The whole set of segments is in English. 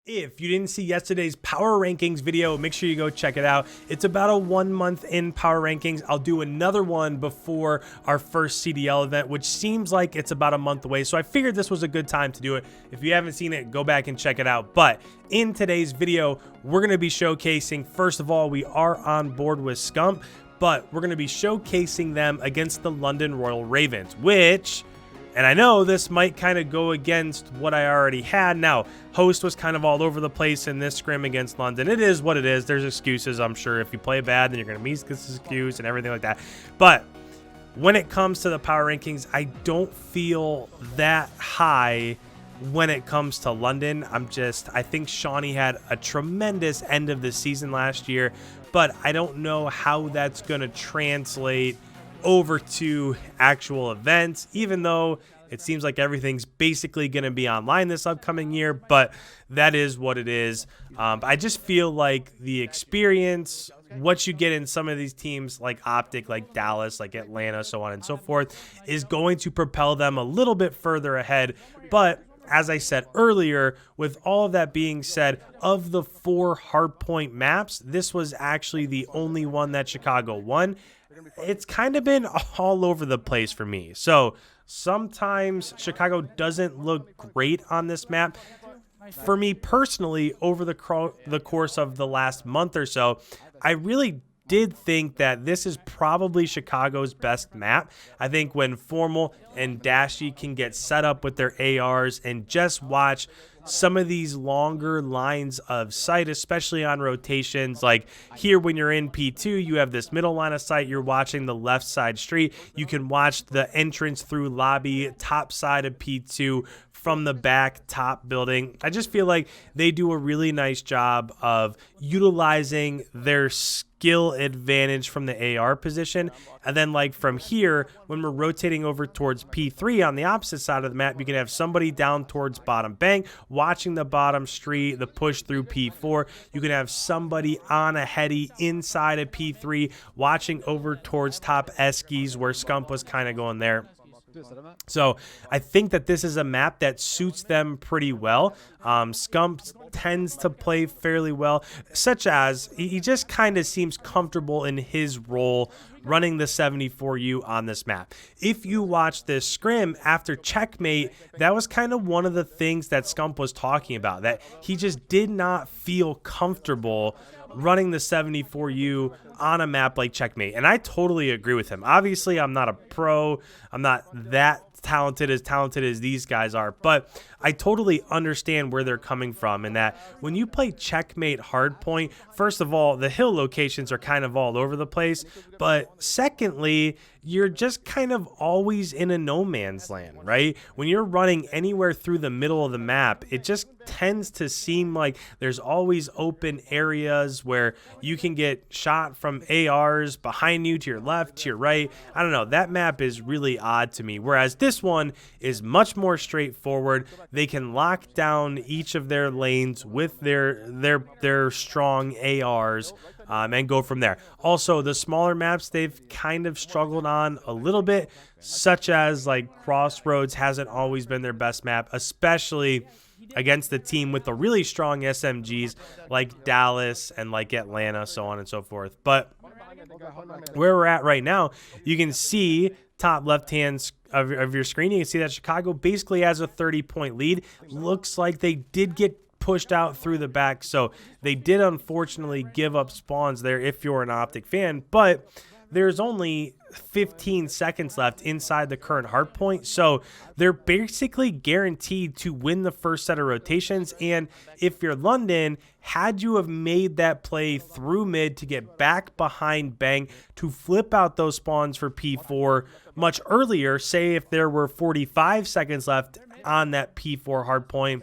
If you didn't see yesterday's power rankings video, make sure you go check it out. It's about a 1 month in power rankings. I'll do another one before our first CDL event, which seems like it's about a month away. So I figured this was a good time to do it. If you haven't seen it, go back and check it out. But in today's video, we're going to be showcasing, first of all, we are on board with SCUMP, but we're going to be showcasing them against the London Royal Ravens, which... and I know this might kind of go against what I already had. Now, host was kind of all over the place in this scrim against London. It is what it is. There's excuses, I'm sure. If you play bad, then you're going to meet this excuse and everything like that. But when it comes to the power rankings, I don't feel that high when it comes to London. I think Shawnee had a tremendous end of the season last year, but I don't know how that's going to translate over to actual events, even though it seems like everything's basically going to be online this upcoming year, but that is what it is. I just feel like the experience, what you get in some of these teams like OpTic, like Dallas, like Atlanta, so on and so forth, is going to propel them a little bit further ahead. But as I said earlier, with all of that being said, of the 4 Hardpoint maps, this was actually the only one that Chicago won. It's kind of been all over the place for me. So sometimes Chicago doesn't look great on this map. For me personally, over the course of the last month or so, I really did think that this is probably Chicago's best map. I think when Formal and Dashy can get set up with their ARs and just watch some of these longer lines of sight, especially on rotations. Like here, when you're in P2, you have this middle line of sight. You're watching the left side street. You can watch the entrance through lobby, top side of P2 from the back top building. I just feel like they do a really nice job of utilizing their skill advantage from the AR position. And then like from here, when we're rotating over towards P3 on the opposite side of the map, you can have somebody down towards bottom bank watching the bottom street, the push through P4. You can have somebody on a heady inside of P3 watching over towards top Eskies where Scump was kind of going there. So I think that this is a map that suits them pretty well. Scump tends to play fairly well, such as he just kind of seems comfortable in his role running the 74U on this map. If you watch this scrim after Checkmate, that was kind of one of the things that Scump was talking about, that he just did not feel comfortable running the 74U on a map like Checkmate. And I totally agree with him. Obviously, I'm not a pro. I'm not that talented as these guys are, but I totally understand where they're coming from, and that when you play Checkmate Hardpoint, first of all, the hill locations are kind of all over the place, but secondly, you're just kind of always in a no man's land, right? When you're running anywhere through the middle of the map, it just tends to seem like there's always open areas where you can get shot from ARs behind you, to your left, to your right. I don't know. That map is really odd to me, whereas this one is much more straightforward. They can lock down each of their lanes with their strong ARs and go from there. Also, the smaller maps they've kind of struggled on a little bit, such as like Crossroads hasn't always been their best map, especially against the team with the really strong SMGs like Dallas and like Atlanta, so on and so forth. But where we're at right now, you can see top left hand of your screen, you can see that Chicago basically has a 30-point lead. Looks like they did get pushed out through the back, so they did unfortunately give up spawns there if you're an OpTic fan, but there's only 15 seconds left inside the current hardpoint, so they're basically guaranteed to win the first set of rotations. And if you're London, had you have made that play through mid to get back behind Bang to flip out those spawns for P4 much earlier, say if there were 45 seconds left on that P4 hardpoint,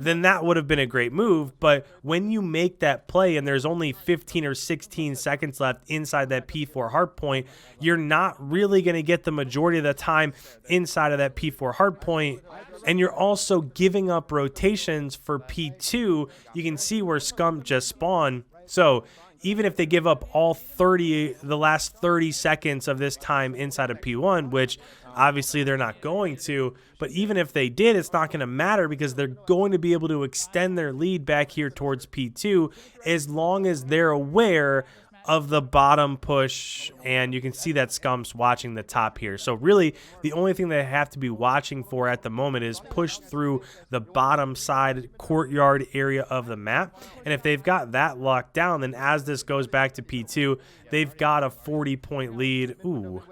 then that would have been a great move. But when you make that play and there's only 15 or 16 seconds left inside that P4 hardpoint, you're not really going to get the majority of the time inside of that P4 hardpoint. And you're also giving up rotations for P2. You can see where Scump just spawned. So even if they give up all the last 30 seconds of this time inside of P1, which obviously they're not going to, but even if they did, it's not going to matter because they're going to be able to extend their lead back here towards P2 as long as they're aware of the bottom push, and you can see that Scump's watching the top here. So really, the only thing they have to be watching for at the moment is push through the bottom side courtyard area of the map. And if they've got that locked down, then as this goes back to P2, they've got a 40-point lead. Ooh,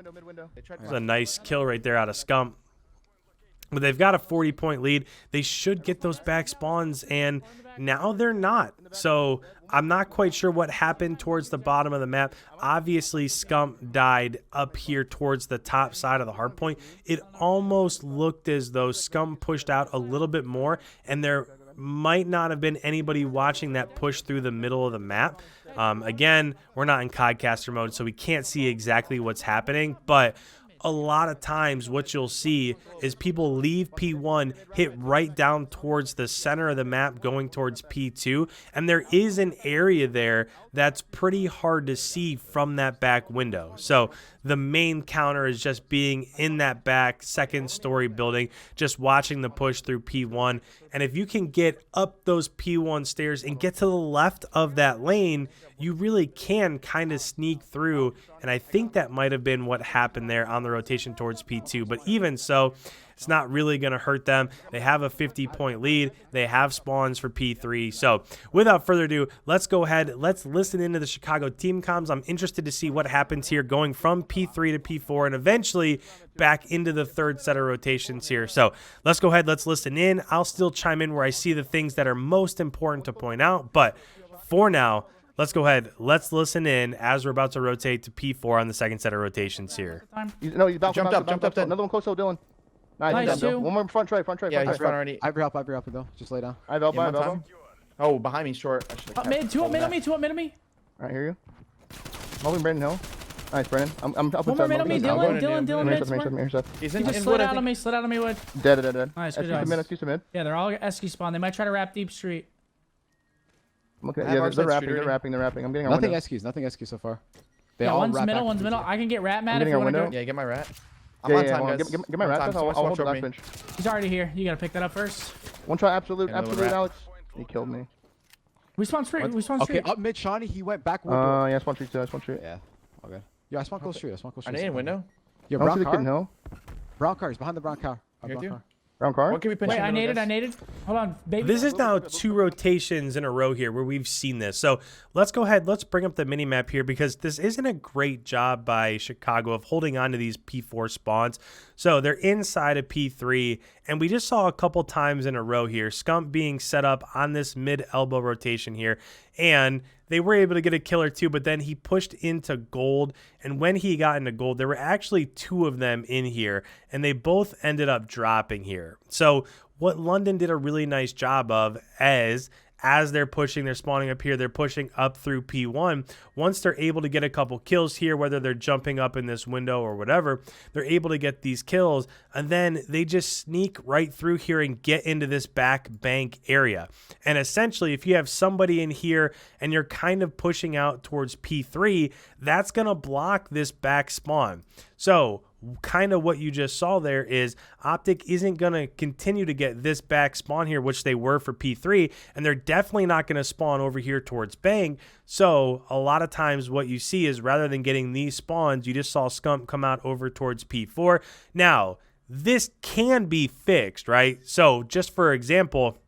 that's a nice kill right there out of Scump. But they've got a 40-point lead. They should get those back spawns, and now they're not. So I'm not quite sure what happened towards the bottom of the map. Obviously, Scump died up here towards the top side of the hardpoint. It almost looked as though Scump pushed out a little bit more, and there might not have been anybody watching that push through the middle of the map. Again, we're not in Codcaster mode, so we can't see exactly what's happening, but a lot of times what you'll see is people leave P1, hit right down towards the center of the map going towards P2, and there is an area there that's pretty hard to see from that back window. So the main counter is just being in that back second story building, just watching the push through P1. And if you can get up those P1 stairs and get to the left of that lane, you really can kind of sneak through. And I think that might have been what happened there on the rotation towards P2. But even so, it's not really going to hurt them. They have a 50-point lead. They have spawns for P3. So without further ado, let's go ahead. Let's listen into the Chicago team comms. I'm interested to see what happens here going from P3 to P4 and eventually back into the third set of rotations here. So let's go ahead. Let's listen in. I'll still chime in where I see the things that are most important to point out. But for now, let's go ahead. Let's listen in as we're about to rotate to P4 on the second set of rotations here. No, you jumped up. Another one close, Dylan. Nice. One more front tray. Yeah, he's front already. I've help though. Just lay down. I've help. Oh, behind me, short. Up mid, two up mid on me. Alright, hear you. Moving Brandon Hill. Nice, Brandon. I'm up one more mid on me. Dylan mid. He's He just slid out on me. Slid out on me, Wood. Dead. Nice, good job. Mid. Yeah, they're all SQ spawn. They might try to wrap deep street. Okay, yeah, they're wrapping. I'm getting a nothing window. Nothing SQ so far. Yeah, one's middle. I can get rat mad if you want to go. Yeah, get my rat. I'm on time, guys. Get my rat. I'll hold the last bench. He's already here. You gotta pick that up first. One shot, absolute, Alex. He killed me. We spawn street. Okay, up mid, Shawnee. He went back window. Yeah, spawn street. Yeah. Okay. Yeah, I spawn close street. Are they in window? Yeah, brown car. Brown car. He's behind the brown car. Brown car? What can we pinch? Wait, I naded. Hold on, baby. This is now 2 rotations in a row here where we've seen this. So let's go ahead. Let's bring up the mini map here because this isn't a great job by Chicago of holding on to these P4 spawns. So they're inside of P3, and we just saw a couple times in a row here, Scump being set up on this mid-elbow rotation here, and they were able to get a kill or two, but then he pushed into gold, and when he got into gold, there were actually 2 of them in here, and they both ended up dropping here. So what London did a really nice job of as they're pushing, they're spawning up here, they're pushing up through P1. Once they're able to get a couple kills here, whether they're jumping up in this window or whatever, they're able to get these kills, and then they just sneak right through here and get into this back bank area. And essentially, if you have somebody in here and you're kind of pushing out towards P3, that's going to block this back spawn. So kind of what you just saw there is OpTic isn't going to continue to get this back spawn here, which they were for P3, and they're definitely not going to spawn over here towards Bang. So a lot of times what you see is rather than getting these spawns, you just saw Scump come out over towards P4. Now, this can be fixed, right? So just for example,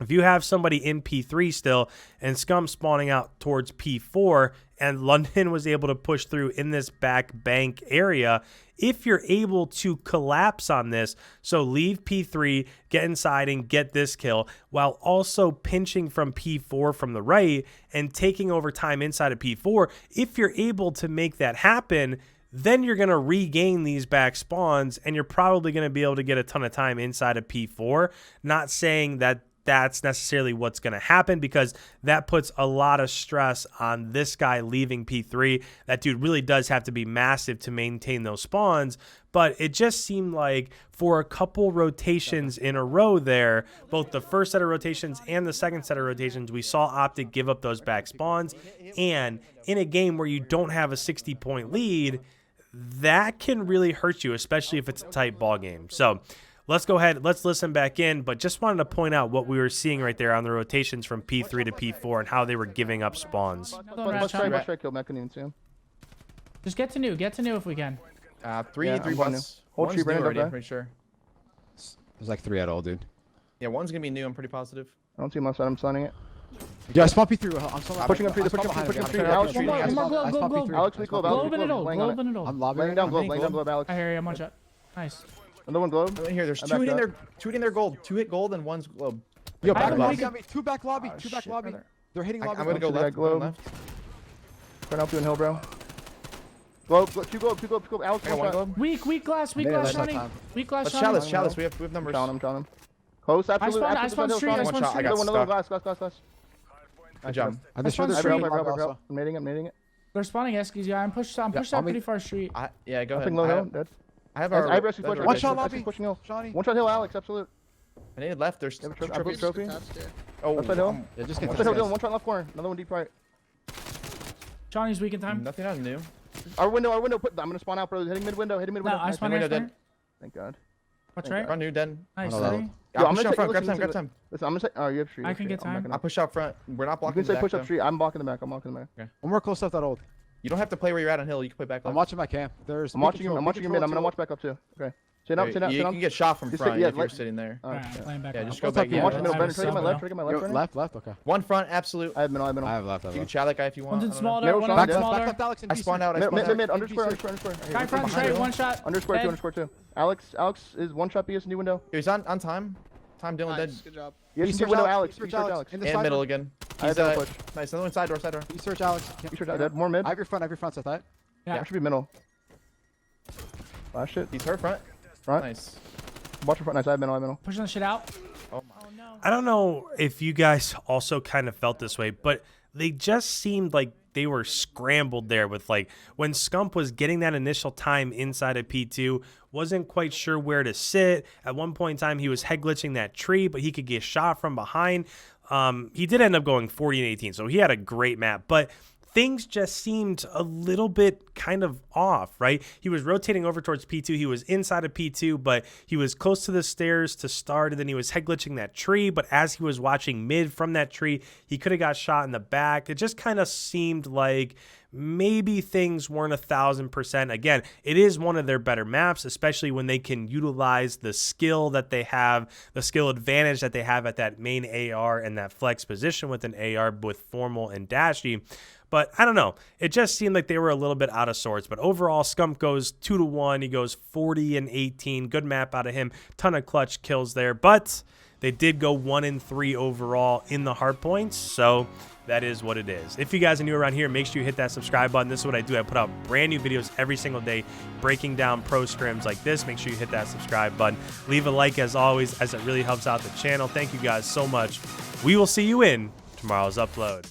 if you have somebody in P3 still and Scum spawning out towards P4 and London was able to push through in this back bank area, if you're able to collapse on this, so leave P3, get inside and get this kill while also pinching from P4 from the right and taking over time inside of P4, if you're able to make that happen, then you're going to regain these back spawns and you're probably going to be able to get a ton of time inside of P4. Not saying that that's necessarily what's going to happen, because that puts a lot of stress on this guy leaving P3. That dude really does have to be massive to maintain those spawns. But it just seemed like for a couple rotations in a row there, both the first set of rotations and the second set of rotations, we saw OpTic give up those back spawns. And in a game where you don't have a 60-point lead, that can really hurt you, especially if it's a tight ball game. So let's go ahead, let's listen back in, but just wanted to point out what we were seeing right there on the rotations from P3 to P4 and how they were giving up spawns. Let's try kill. Mac couldn't even see him. Just get to new if we can. Three Yeah, three I'm going butts. Hold One's tree, new Brandon, already, up I'm there. pretty sure. There's like 3 at all, dude. Yeah, one's gonna be new. I'm pretty positive. I don't see him outside. I'm stunning it. Yeah, I spawned P3. I'm still Pushing up tree, pushing up tree, pushing up tree. Alex, One more globe. Alex, we globe. Globe in it all. Laying Globe in it all. I'm lobbing. down globe, laying down globe, Alex. I hear you. I'm one shot. Nice. Another one globe. I'm in here. There's I two backed hitting up. their gold. 2 hit gold and one's globe. Yo, I back have lobby. one. Got me. 2 back lobby. Oh, 2 back shit, lobby. brother. They're hitting lobby. I'm gonna go Shoot that left. globe. Left. Trying to help you in hill, bro. Globe, two globe. Alex, I got one one shot. globe. Weak glass, Yeah, that's Johnny. not time. Weak glass, Let's Johnny. chalice. We have numbers. I'm telling him. Close, absolutely. I spawned street. One shot. I got Another stuck. glass. Good job. I'm just sure That's they're fine. shooting Help. lobby also. I'm nading it. They're spawning Eskies, yeah. I'm pushed out pretty far street. Yeah, go Nothing ahead. low hill, dead. I have I our. rescue push. One shot Rescue lobby. pushing hill. Johnny. One shot hill, Alex, absolute. I need left. There's I have a trophies. trophy. Oh, Upside hill. Yeah, just One get shot hill, this. Dylan. One shot left corner. Another one deep right. Johnny's weak in time. Nothing on new. Our window. I'm gonna spawn out, bro. Hitting mid window. No, I spawned window right dead. there. Thank God. Watch right. Run new dead. Nice. Oh, no. Steady. I'll I'm push gonna out say- front. Grab listen, time. Listen, I'm gonna say. Oh, you have street. I can get time. I'll push out front. We're not You blocking can say the back, push up though. street. I'm blocking the back. I'm blocking the back. One more close up that old. You don't have to play where you're at on hill. You can play back I'm left. watching my camp. There's. I'm watching you. I'm watching you mid. I'm gonna watch back up too. Okay. Sit up. Sit up. You Sit can up. get shot from Just front sit- yeah, if you're let- sitting there. Alright, playing back Yeah, left. just go What's up? back. You Yeah, watching middle? I Better. was Trade my sub left. now. Trade my left. Right. Left. Okay. One front, absolute. I have middle. I have left. You can chat that guy if you want. One's in I don't small know. door, Middle one shot, in dead. small Back door. left, Alex. I spawned out. Mid. Underscore. Guy front straight, one shot. Underscore Dead. two. Alex is one shot BS new window. He's on time. Time Dylan dead. Good job. Yes, East new search window, Alex. Alex. East search Alex. In the And side. middle again. I have He's that push. nice. Another one side door. East search Alex. You search out dead. More mid. I have your front. I thought. Yeah. That should be middle. Last shit. He's her front. Front. Nice. Watch your front. Nice. I have middle. Pushing the shit out. Oh my. Oh no. I don't know if you guys also kind of felt this way, but they just seemed like they were scrambled there with, like, when Scump was getting that initial time inside of P2, wasn't quite sure where to sit. At one point in time, he was head glitching that tree, but he could get shot from behind. He did end up going 40 and 18, so he had a great map, but things just seemed a little bit kind of off, right? He was rotating over towards P2. He was inside of P2, but he was close to the stairs to start, and then he was head glitching that tree. But as he was watching mid from that tree, he could have got shot in the back. It just kind of seemed like maybe things weren't 1,000%. Again, it is one of their better maps, especially when they can utilize the skill that they have, the skill advantage that they have at that main AR and that flex position with an AR with Formal and Dashy. But I don't know. It just seemed like they were a little bit out of sorts. But overall, Scump goes 2-1. He goes 40 and 18. Good map out of him. Ton of clutch kills there. But they did go 1-3 overall in the hardpoints. So that is what it is. If you guys are new around here, make sure you hit that subscribe button. This is what I do. I put out brand new videos every single day breaking down pro scrims like this. Make sure you hit that subscribe button. Leave a like as always, as it really helps out the channel. Thank you guys so much. We will see you in tomorrow's upload.